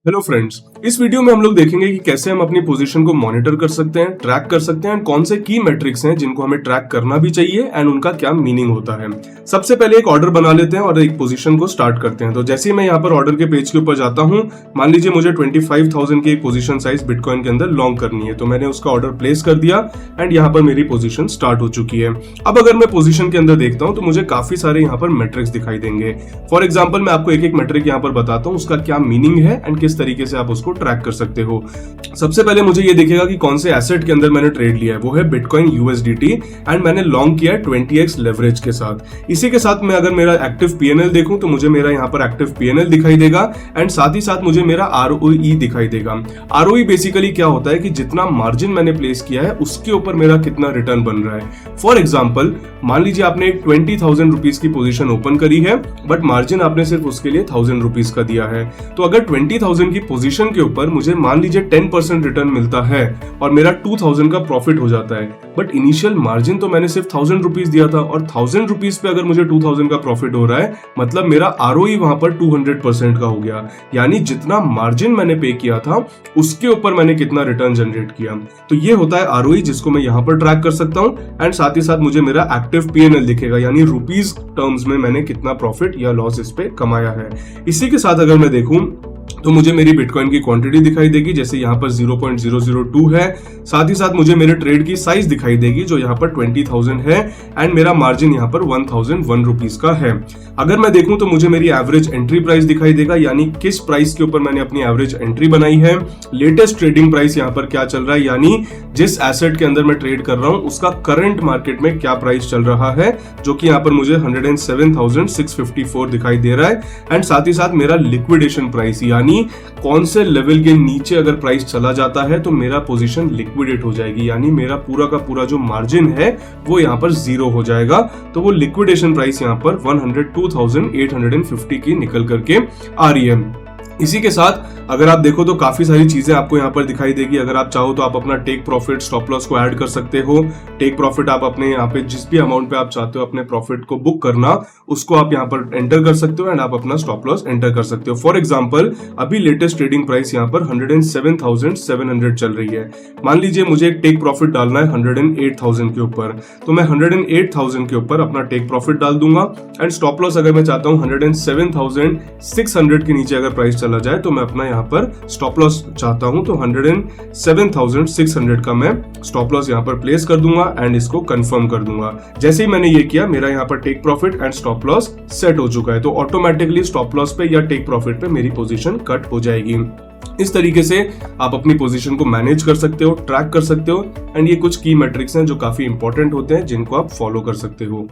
Hello friends, इस video में हम लोग देखेंगे कि कैसे हम अपनी पोजीशन को मॉनिटर कर सकते हैं, ट्रैक कर सकते हैं एंड कौन से की मैट्रिक्स हैं जिनको हमें ट्रैक करना भी चाहिए एंड उनका क्या मीनिंग होता है। सबसे पहले एक ऑर्डर बना लेते हैं और एक पोजीशन को स्टार्ट करते हैं। तो जैसे ही मैं यहाँ पर ऑर्डर के पेज के ऊपर जाता हूँ, मान लीजिए मुझे 25,000 की एक पोजीशन साइज बिटकॉइन के अंदर लॉन्ग करनी है, तो मैंने उसका ऑर्डर प्लेस कर दिया एंड यहाँ पर मेरी पोजीशन स्टार्ट हो चुकी है। अब अगर मैं पोजीशन के अंदर देखता हूँ तो मुझे काफी सारे यहाँ पर मैट्रिक्स दिखाई देंगे। फॉर एग्जाम्पल मैं आपको एक एक मैट्रिक यहाँ पर बताता हूँ, उसका क्या मीनिंग है एंड किस तरीके से आप उसको ट्रैक कर सकते हो। सबसे पहले मुझे ये दिखेगा कि कौन से एसेट के अंदर मैंने ट्रेड लिया है, वो है बिटकॉइन यूएसडीटी एंड मैंने लॉन्ग किया है 20x लेवरेज के साथ। इसी के साथ मैं अगर मेरा एक्टिव पीएनएल देखूं तो मुझे मेरा यहाँ पर एक्टिव पीएनएल दिखाई देगा एंड साथ ही साथ मुझे मेरा आरओई दिखाई देगा। आरओई बेसिकली क्या होता है कि जितना मार्जिन मैंने प्लेस किया है उसके ऊपर मेरा कितना रिटर्न बन रहा है। फॉर एग्जाम्पल मान लीजिए आपने एक 20,000 रुपीज की पोजीशन ओपन करी है बट मार्जिन आपने सिर्फ उसके लिए 1,000 रुपीज का दिया है। तो अगर 20,000 की पोजीशन के ऊपर मुझे मान लीजिए 10% रिटर्न मिलता है और मेरा 2,000 का प्रॉफिट हो जाता है, बट इनिशियल मार्जिन तो मैंने सिर्फ 1,000 रुपीज दिया था और 1,000 रुपीज पे अगर मुझे 2,000 का प्रॉफिट हो रहा है, मतलब मेरा आरओई वहां पर 200% का हो गया। यानी जितना मार्जिन मैंने पे किया था उसके ऊपर मैंने कितना रिटर्न जनरेट किया। तो ये होता है आरओई, जिसको मैं यहाँ पर ट्रैक कर सकता हूँ एंड साथ ही साथ मुझे मेरा एक्टिव पीएनएल दिखेगा, यानी रुपीज टर्म्स में मैंने कितना प्रॉफिट या लॉस इस पे कमाया है। इसी के साथ अगर मैं देखूं तो मुझे मेरी बिटकॉइन की क्वांटिटी दिखाई देगी, जैसे यहाँ पर 0.002 है। साथ ही साथ मुझे मेरे ट्रेड की साइज दिखाई देगी जो यहाँ पर 20,000 है एंड मेरा मार्जिन यहाँ पर 1,001 रुपीज का है। अगर मैं देखूं तो मुझे मेरी एवरेज एंट्री प्राइस दिखाई देगा, यानी किस प्राइस के ऊपर मैंने अपनी एवरेज एंट्री बनाई है। लेटेस्ट ट्रेडिंग प्राइस यहाँ पर क्या चल रहा है, यानी जिस एसेट के अंदर मैं ट्रेड कर रहा हूँ उसका करंट मार्केट में क्या प्राइस चल रहा है, जो कि यहाँ पर मुझे 107,654 दिखाई दे रहा है। एंड साथ ही साथ मेरा लिक्विडेशन प्राइस, यानी कौन से लेवल के नीचे अगर प्राइस चला जाता है तो मेरा पोजीशन लिक्विडेट हो जाएगी, यानी मेरा पूरा का पूरा जो मार्जिन है वो यहाँ पर जीरो हो जाएगा। तो वो लिक्विडेशन प्राइस यहाँ पर 102,850 की निकल करके आ रही है। इसी के साथ अगर आप देखो तो काफी सारी चीजें आपको यहाँ पर दिखाई देगी। अगर आप चाहो तो आप अपना टेक प्रॉफिट, स्टॉप लॉस को ऐड कर सकते हो। टेक प्रॉफिट आप अपने यहाँ पे जिस भी अमाउंट पे आप चाहते हो अपने प्रॉफिट को बुक करना, उसको आप यहाँ पर एंटर कर सकते हो एंड आप अपना स्टॉप लॉस एंटर कर सकते हो। फॉर एग्जाम्पल अभी लेटेस्ट ट्रेडिंग प्राइस यहाँ पर 107,700 चल रही है। मान लीजिए मुझे एक टेक प्रॉफिट डालना है 108,000 के ऊपर, तो मैं 108,000 के ऊपर अपना टेक प्रॉफिट डाल दूंगा एंड स्टॉप लॉस अगर मैं चाहता हूँ 107,600 के नीचे अगर प्राइस चला जाए तो मैं अपना यहाँ पर स्टॉप लॉस चाहता हूं तो 107,600 का मैं स्टॉप लॉस यहाँ पर प्लेस कर दूंगा एंड इसको कंफर्म कर दूंगा। जैसे ही मैंने ये किया मेरा यहाँ पर take profit and stop loss set हो चुका है, तो ऑटोमेटिकली स्टॉप लॉस पे या टेक प्रॉफिट पे मेरी पोजीशन कट हो जाएगी। इस तरीके से आप अपनी पोजीशन को मैनेज कर सकते हो, ट्रैक कर सकते हो एंड ये कुछ की मैट्रिक्स हैं जो काफी इंपॉर्टेंट होते हैं जिनको आप फॉलो कर सकते हो।